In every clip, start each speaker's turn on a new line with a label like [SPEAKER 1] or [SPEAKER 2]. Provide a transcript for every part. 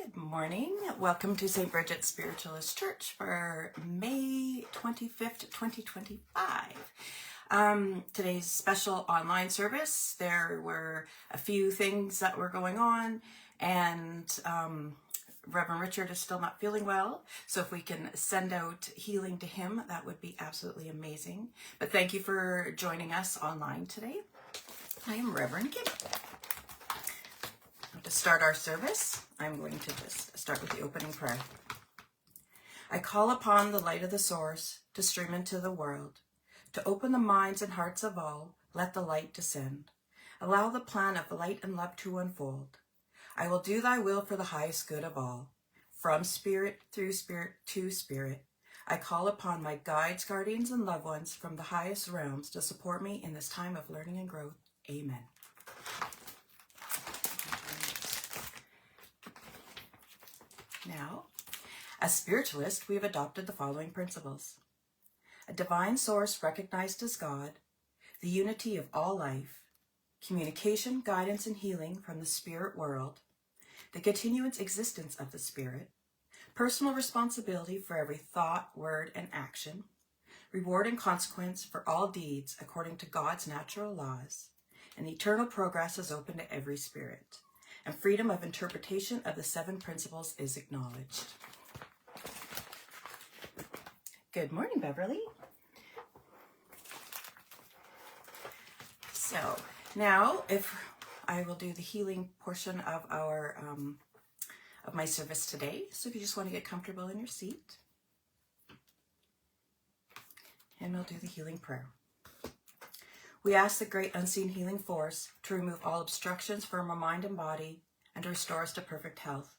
[SPEAKER 1] Good morning. Welcome to St. Bridget's Spiritualist Church for May 25th, 2025. Today's special online service. There were a few things that were going on, and Reverend Richard is still not feeling well. So if we can send out healing to him, that would be absolutely amazing. But thank you for joining us online today. I am Reverend Kim. To start our service, I'm going to just start with the opening prayer. I call upon the light of the source to stream into the world, to open the minds and hearts of all. Let the light descend. Allow the plan of light and love to unfold. I will do thy will for the highest good of all. From spirit, through spirit, to spirit, I call upon my guides, guardians, and loved ones from the highest realms to support me in this time of learning and growth. Amen. Now, as spiritualists, we have adopted the following principles. A divine source recognized as God, the unity of all life, communication, guidance, and healing from the spirit world, the continuous existence of the spirit, personal responsibility for every thought, word, and action, reward and consequence for all deeds according to God's natural laws, and eternal progress is open to every spirit, and freedom of interpretation of the seven principles is acknowledged. Good morning, Beverly. So now, if I will do the healing portion of our of my service today. So if you just want to get comfortable in your seat, and we'll do the healing prayer. We ask the great unseen healing force to remove all obstructions from our mind and body and to restore us to perfect health.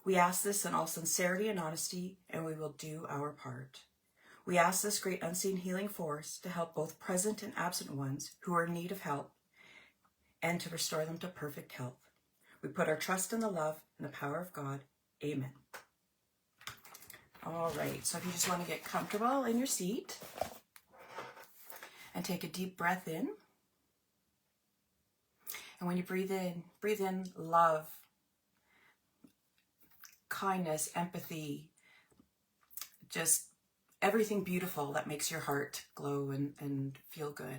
[SPEAKER 1] We ask this in all sincerity and honesty, and we will do our part. We ask this great unseen healing force to help both present and absent ones who are in need of help and to restore them to perfect health. We put our trust in the love and the power of God. Amen. All right, so if you just want to get comfortable in your seat, and take a deep breath in. And when you breathe in love, kindness, empathy, just everything beautiful that makes your heart glow and feel good.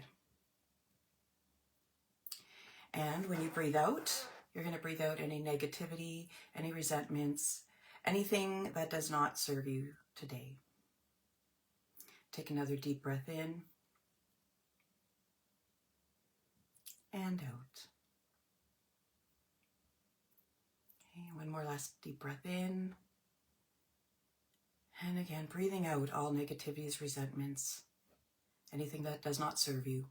[SPEAKER 1] And when you breathe out, you're going to breathe out any negativity, any resentments, anything that does not serve you today. Take another deep breath in. And out. Okay, one more last deep breath in. And again, breathing out all negativities, resentments, anything that does not serve you.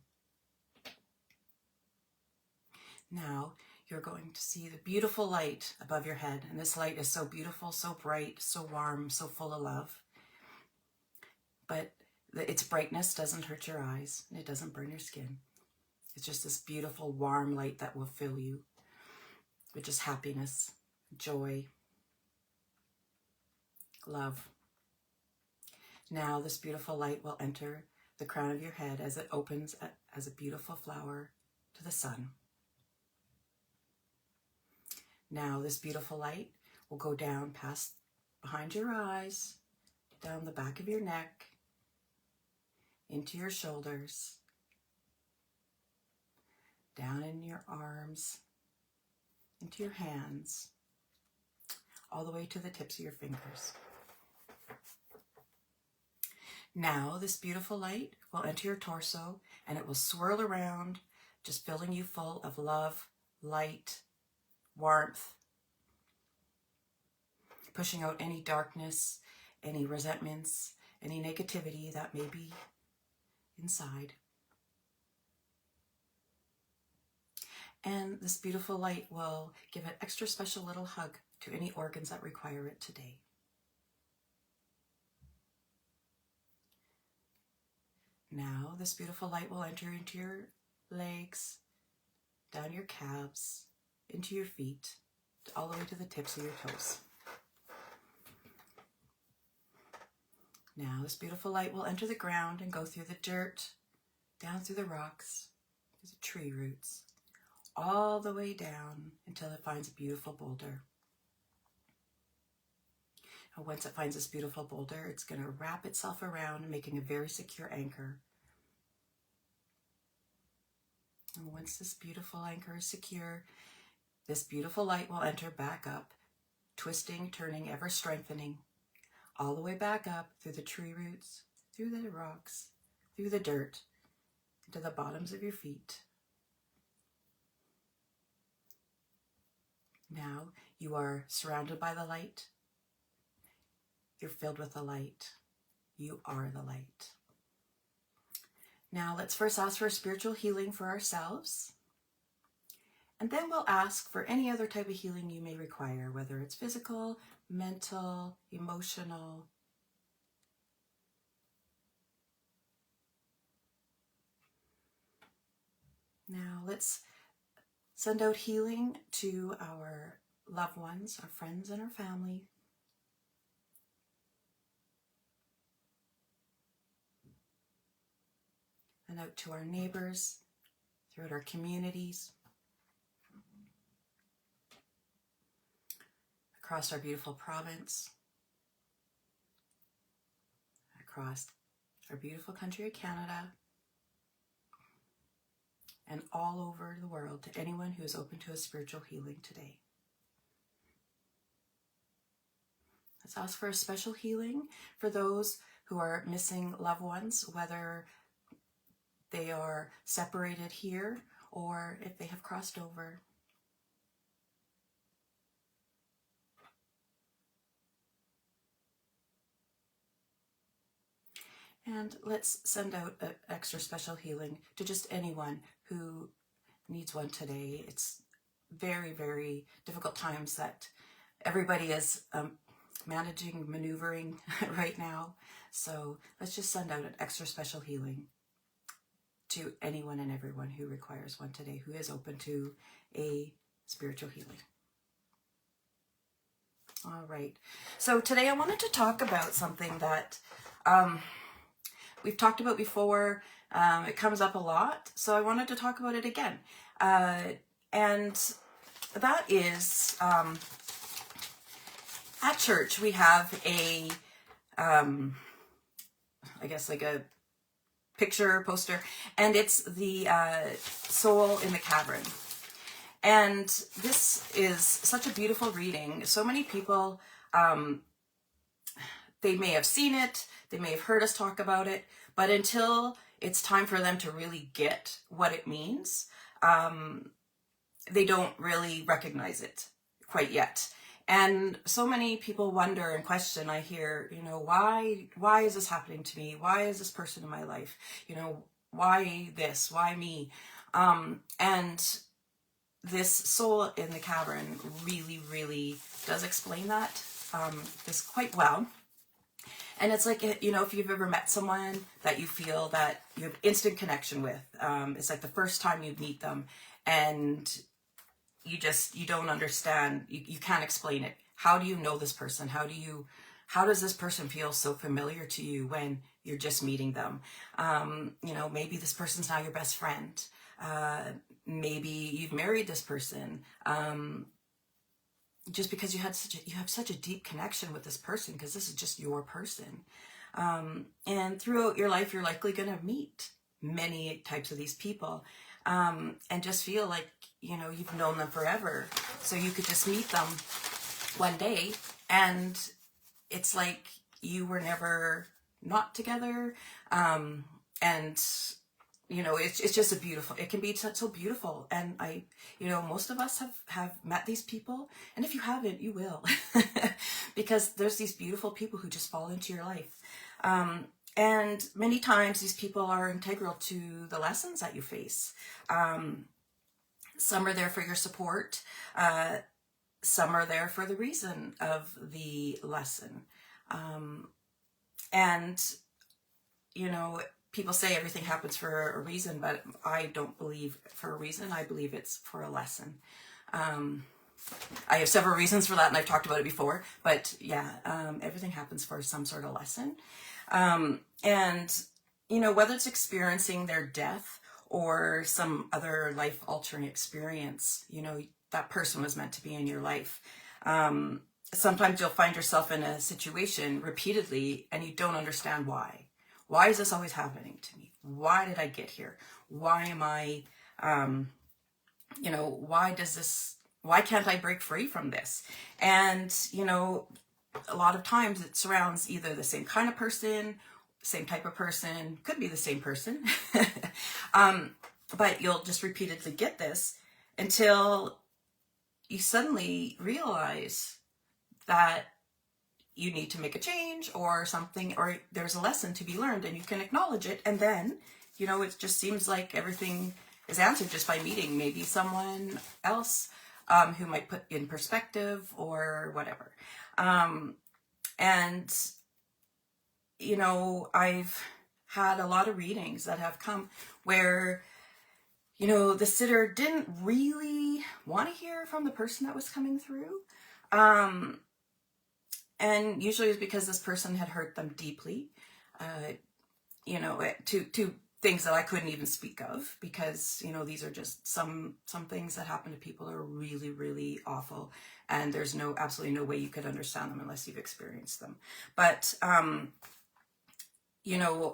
[SPEAKER 1] Now, you're going to see the beautiful light above your head. And this light is so beautiful, so bright, so warm, so full of love. But its brightness doesn't hurt your eyes, and it doesn't burn your skin. It's just this beautiful, warm light that will fill you with just happiness, joy, love. Now this beautiful light will enter the crown of your head as it opens as a beautiful flower to the sun. Now this beautiful light will go down past behind your eyes, down the back of your neck, into your shoulders, down in your arms, into your hands, all the way to the tips of your fingers. Now, this beautiful light will enter your torso, and it will swirl around, just filling you full of love, light, warmth, pushing out any darkness, any resentments, any negativity that may be inside. And this beautiful light will give an extra special little hug to any organs that require it today. Now, this beautiful light will enter into your legs, down your calves, into your feet, all the way to the tips of your toes. Now, this beautiful light will enter the ground and go through the dirt, down through the rocks, through the tree roots, all the way down until it finds a beautiful boulder. And once it finds this beautiful boulder, it's going to wrap itself around, making a very secure anchor. And once this beautiful anchor is secure, this beautiful light will enter back up, twisting, turning, ever strengthening, all the way back up through the tree roots, through the rocks, through the dirt, into the bottoms of your feet. Now you are surrounded by the light. You're filled with the light. You are the light. Now let's first ask for spiritual healing for ourselves. And then we'll ask for any other type of healing you may require, whether it's physical, mental, emotional. Now let's send out healing to our loved ones, our friends, and our family. And out to our neighbors, throughout our communities, across our beautiful province, across our beautiful country of Canada, and all over the world, to anyone who is open to a spiritual healing today. Let's ask for a special healing for those who are missing loved ones, whether they are separated here or if they have crossed over. And let's send out an extra special healing to just anyone who needs one today. It's very, very difficult times that everybody is managing, maneuvering right now. So let's just send out an extra special healing to anyone and everyone who requires one today, who is open to a spiritual healing. All right. So today I wanted to talk about something that we've talked about before. It comes up a lot, so I wanted to talk about it again. And that is, at church we have a, I guess like a picture, poster, and it's the Soul in the Cavern. And this is such a beautiful reading. So many people, they may have seen it, they may have heard us talk about it, but until it's time for them to really get what it means, they don't really recognize it quite yet. And so many people wonder and question. I hear, why is this happening to me? Why is this person in my life? Why this? Why me? And this Soul in the Cavern really, really does explain that this quite well. And it's like, if you've ever met someone that you feel that you have instant connection with, it's like the first time you meet them and you don't understand, you can't explain it. How do you know this person? How does this person feel so familiar to you when you're just meeting them? Maybe this person's now your best friend. Maybe you've married this person. Just because you have such a deep connection with this person, because this is just your person. And throughout your life, you're likely going to meet many types of these people, and just feel like, you've known them forever. So you could just meet them one day and it's like you were never not together. And it's just it can be so beautiful. And most of us have met these people. And if you haven't, you will, because there's these beautiful people who just fall into your life. And many times these people are integral to the lessons that you face. Some are there for your support. Some are there for the reason of the lesson. People say everything happens for a reason, but I don't believe for a reason. I believe it's for a lesson. I have several reasons for that, and I've talked about it before, but everything happens for some sort of lesson. Whether it's experiencing their death or some other life-altering experience, that person was meant to be in your life. sometimes you'll find yourself in a situation repeatedly and you don't understand why. Why is this always happening to me? Why did I get here? Why am I, why can't I break free from this? And, a lot of times it surrounds either the same kind of person, same type of person, could be the same person. But you'll just repeatedly get this until you suddenly realize that you need to make a change or something, or there's a lesson to be learned and you can acknowledge it. And then, it just seems like everything is answered just by meeting maybe someone else who might put in perspective or whatever. I've had a lot of readings that have come where, the sitter didn't really want to hear from the person that was coming through. And usually it's because this person had hurt them deeply, to things that I couldn't even speak of, because, these are just some things that happen to people that are really, really awful. And there's absolutely no way you could understand them unless you've experienced them. But,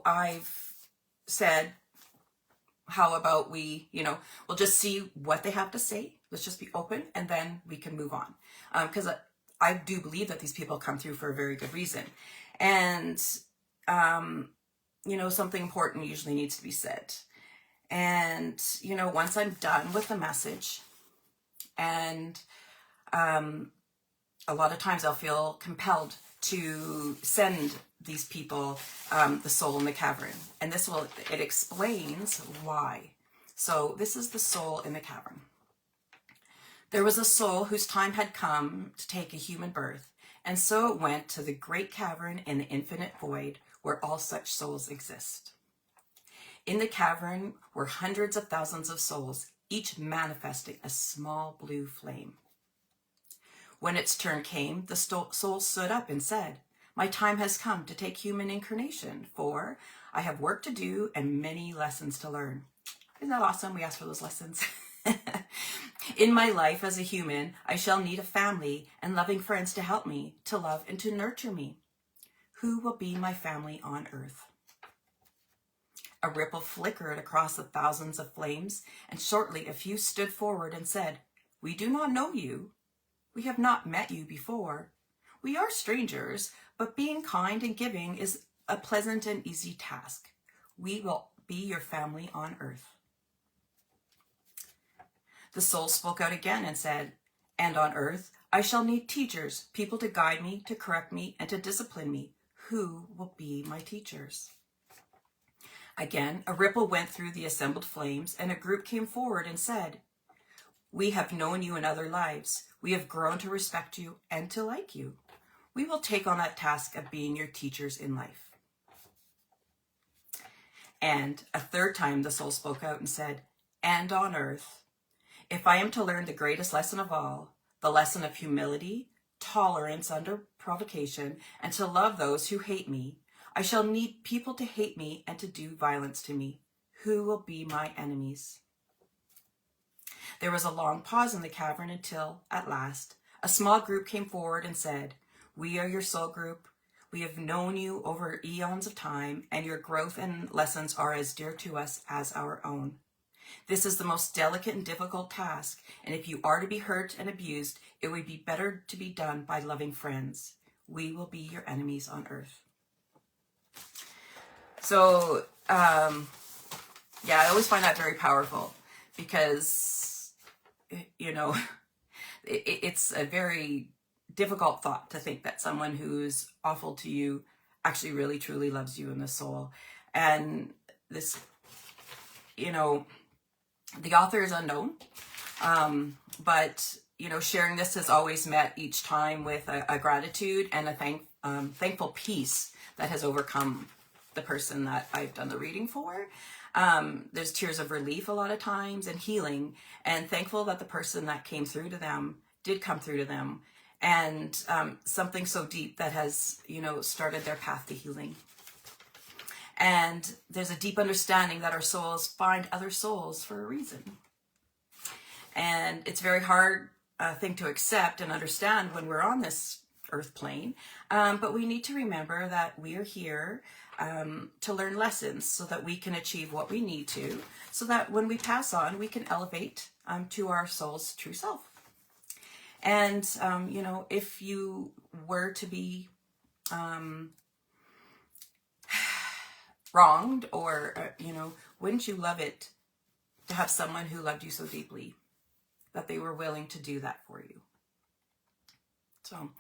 [SPEAKER 1] I've said, how about we, we'll just see what they have to say. Let's just be open and then we can move on. Because I do believe that these people come through for a very good reason. And, something important usually needs to be said. And, once I'm done with the message, and a lot of times I'll feel compelled to send these people the soul in the cavern. And it explains why. So this is the soul in the cavern. There was a soul whose time had come to take a human birth, and so it went to the great cavern in the infinite void where all such souls exist. In the cavern were hundreds of thousands of souls, each manifesting a small blue flame. When its turn came, the soul stood up and said, "My time has come to take human incarnation, for I have work to do and many lessons to learn." Isn't that awesome? We ask for those lessons. In my life as a human, I shall need a family and loving friends to help me, to love and to nurture me. Who will be my family on earth? A ripple flickered across the thousands of flames, and shortly a few stood forward and said, "We do not know you. We have not met you before. We are strangers, but being kind and giving is a pleasant and easy task. We will be your family on earth." The soul spoke out again and said, "And on earth I shall need teachers, people to guide me, to correct me, and to discipline me. Who will be my teachers?" Again, a ripple went through the assembled flames, and a group came forward and said, "We have known you in other lives. We have grown to respect you and to like you. We will take on that task of being your teachers in life." And a third time the soul spoke out and said, "And on earth, if I am to learn the greatest lesson of all, the lesson of humility, tolerance under provocation, and to love those who hate me, I shall need people to hate me and to do violence to me. Who will be my enemies?" There was a long pause in the cavern until, at last, a small group came forward and said, "We are your soul group. We have known you over eons of time, and your growth and lessons are as dear to us as our own. This is the most delicate and difficult task, and if you are to be hurt and abused, it would be better to be done by loving friends. We will be your enemies on earth." So, I always find that very powerful because, it's a very difficult thought to think that someone who's awful to you actually really truly loves you in the soul. And this, the author is unknown, but sharing this has always met each time with a gratitude and a thankful peace that has overcome the person that I've done the reading for. There's tears of relief a lot of times and healing, and thankful that the person that came through to them did come through to them, and something so deep that has started their path to healing. And there's a deep understanding that our souls find other souls for a reason. And it's very hard thing to accept and understand when we're on this earth plane. But we need to remember that we're here to learn lessons so that we can achieve what we need to, so that when we pass on, we can elevate to our soul's true self. And, you know, if you were to be wronged, or, you know, wouldn't you love it to have someone who loved you so deeply that they were willing to do that for you? So,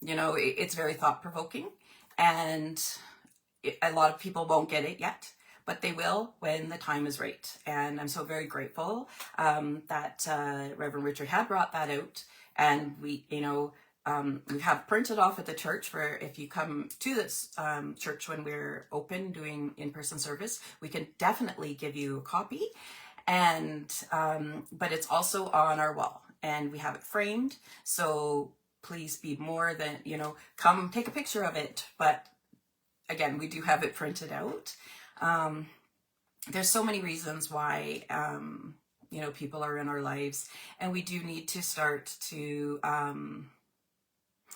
[SPEAKER 1] you know, it's very thought-provoking, and a lot of people won't get it yet, but they will when the time is right. And I'm so very grateful that Reverend Richard had brought that out, and we, you know, we have printed off at the church for if you come to this church when we're open doing in-person service, we can definitely give you a copy. And but it's also on our wall, and we have it framed. So please be more than, you know, come take a picture of it. But again, we do have it printed out. There's so many reasons why, you know, people are in our lives, and we do need to start to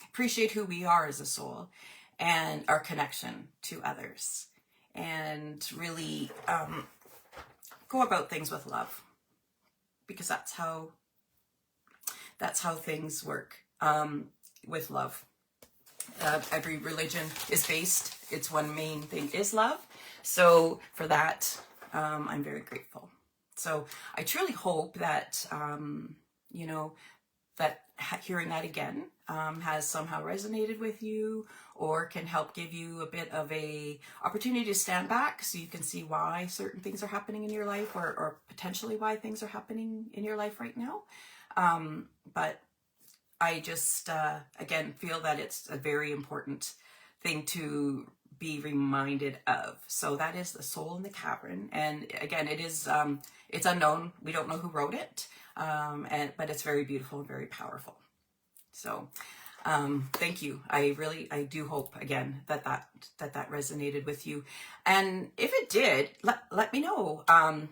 [SPEAKER 1] appreciate who we are as a soul and our connection to others, and really go about things with love, because that's how things work, with love. Every religion is based, its one main thing is love. So for that, I'm very grateful. So I truly hope that, you know, that hearing that again has somehow resonated with you, or can help give you a bit of a opportunity to stand back so you can see why certain things are happening in your life, or potentially why things are happening in your life right now. But I just, again, feel that it's a very important thing to be reminded of. So that is The Soul in the Cavern. And again, it is, it's unknown. We don't know who wrote it, but it's very beautiful and very powerful. So thank you. I do hope, again, that resonated with you. And if it did, let me know.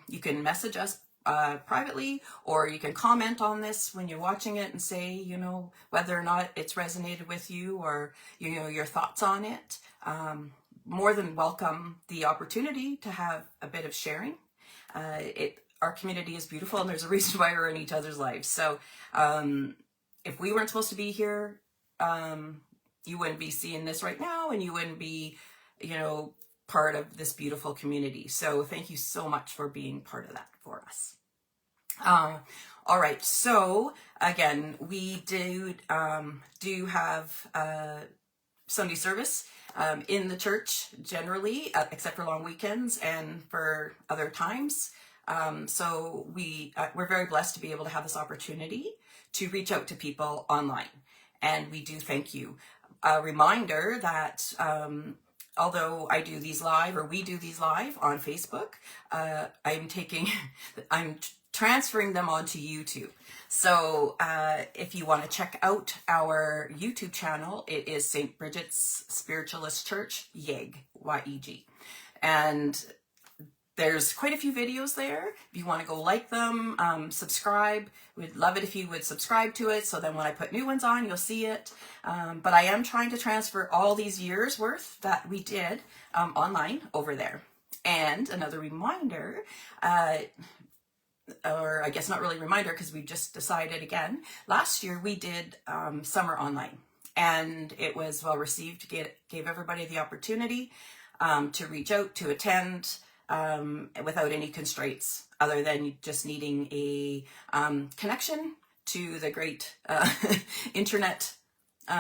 [SPEAKER 1] You can message us privately, or you can comment on this when you're watching it and say, you know, whether or not it's resonated with you, or, you know, your thoughts on it. More than welcome the opportunity to have a bit of sharing. Our community is beautiful, and there's a reason why we're in each other's lives. So if we weren't supposed to be here, you wouldn't be seeing this right now, and you wouldn't be, you know, part of this beautiful community. So thank you so much for being part of that for us. All right, so again, we do have Sunday service in the church generally, except for long weekends and for other times. So we're very blessed to be able to have this opportunity to reach out to people online, and we do thank you. A reminder that although we do these live on Facebook, I'm transferring them onto YouTube. So if you want to check out our YouTube channel, it is St. Bridget's Spiritualist Church, YEG, Y-E-G. And there's quite a few videos there. If you want to go like them, subscribe. We'd love it if you would subscribe to it, so then when I put new ones on, you'll see it. But I am trying to transfer all these years worth that we did online over there. And another reminder, or I guess not really a reminder, because we just decided again, last year we did summer online, and it was well received. Gave everybody the opportunity to reach out, to attend, without any constraints, other than just needing a connection to the great internet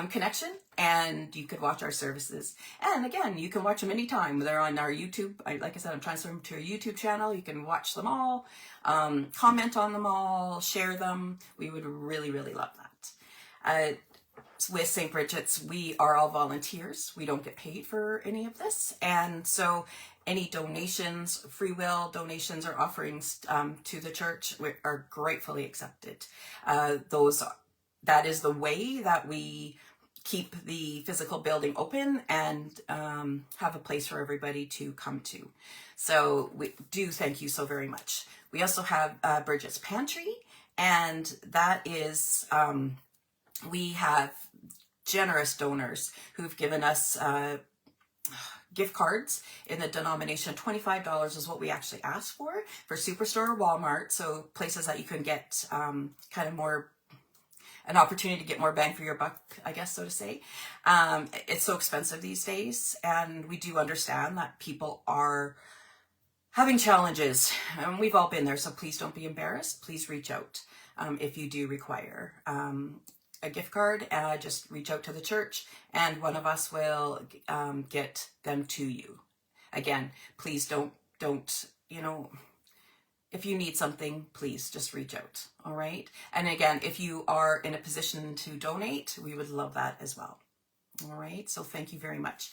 [SPEAKER 1] connection, and you could watch our services. And again, you can watch them anytime. They're on our YouTube. Like I said, I'm transferring them to our YouTube channel. You can watch them all, comment on them all, share them. We would really, really love that. With St. Bridget's, we are all volunteers. We don't get paid for any of this. And so any donations, free will donations or offerings to the church are gratefully accepted. That is the way that we keep the physical building open and have a place for everybody to come to. So we do thank you so very much. We also have Bridget's Pantry, and that is We have generous donors who've given us gift cards in the denomination. $25 is what we actually asked for Superstore or Walmart, so places that you can get kind of more, an opportunity to get more bang for your buck, I guess, so to say. It's so expensive these days, and we do understand that people are having challenges, and we've all been there, so please don't be embarrassed. Please reach out if you do require a gift card. Just reach out to the church, and one of us will get them to you. Again, please don't, you know, if you need something, please just reach out, all right? And again, if you are in a position to donate, we would love that as well, all right? So thank you very much.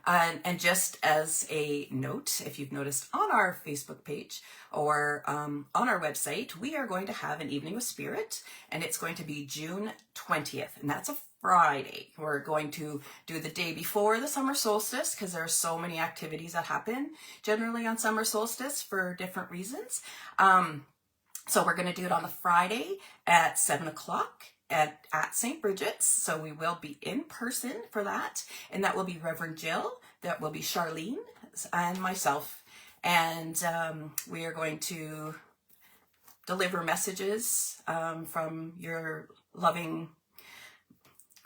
[SPEAKER 1] And just as a note, if you've noticed on our Facebook page or on our website, we are going to have an Evening with Spirit, and it's going to be June 20th, and that's a Friday. We're going to do the day before the summer solstice because there are so many activities that happen generally on summer solstice for different reasons. So we're going to do it on the Friday at 7 o'clock. At St. Bridget's, so we will be in person for that, and that will be Reverend Jill, that will be Charlene, and myself, and we are going to deliver messages from your loving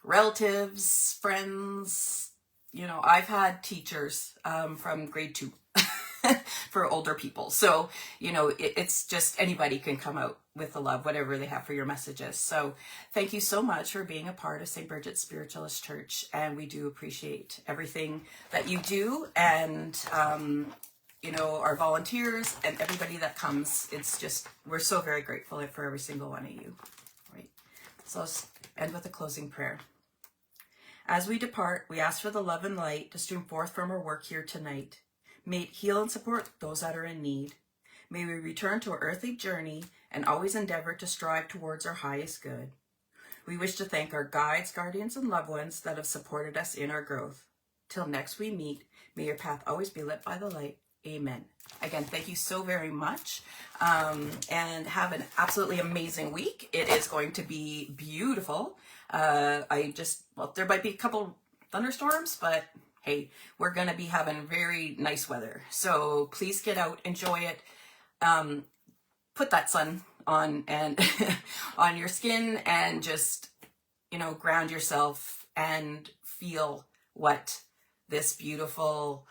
[SPEAKER 1] relatives, friends. You know, I've had teachers from grade 2 for older people, so you know, it's just anybody can come out with the love, whatever they have for your messages. So thank you so much for being a part of St. Bridget's Spiritualist Church, and we do appreciate everything that you do, and you know, our volunteers and everybody that comes. It's just, we're so very grateful for every single one of you. Right. So let's end with a closing prayer. As we depart, we ask for the love and light to stream forth from our work here tonight. May it heal and support those that are in need. May we return to our earthly journey and always endeavor to strive towards our highest good. We wish to thank our guides, guardians, and loved ones that have supported us in our growth. Till next we meet, may your path always be lit by the light. Amen. Again, thank you so very much, and have an absolutely amazing week. It is going to be beautiful. Well, there might be a couple thunderstorms, but hey, we're going to be having very nice weather. So please get out, enjoy it. Put that sun on and on your skin, and just, you know, ground yourself and feel what this beautiful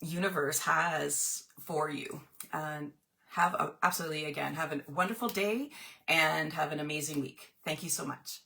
[SPEAKER 1] universe has for you. And have a wonderful day and have an amazing week. Thank you so much.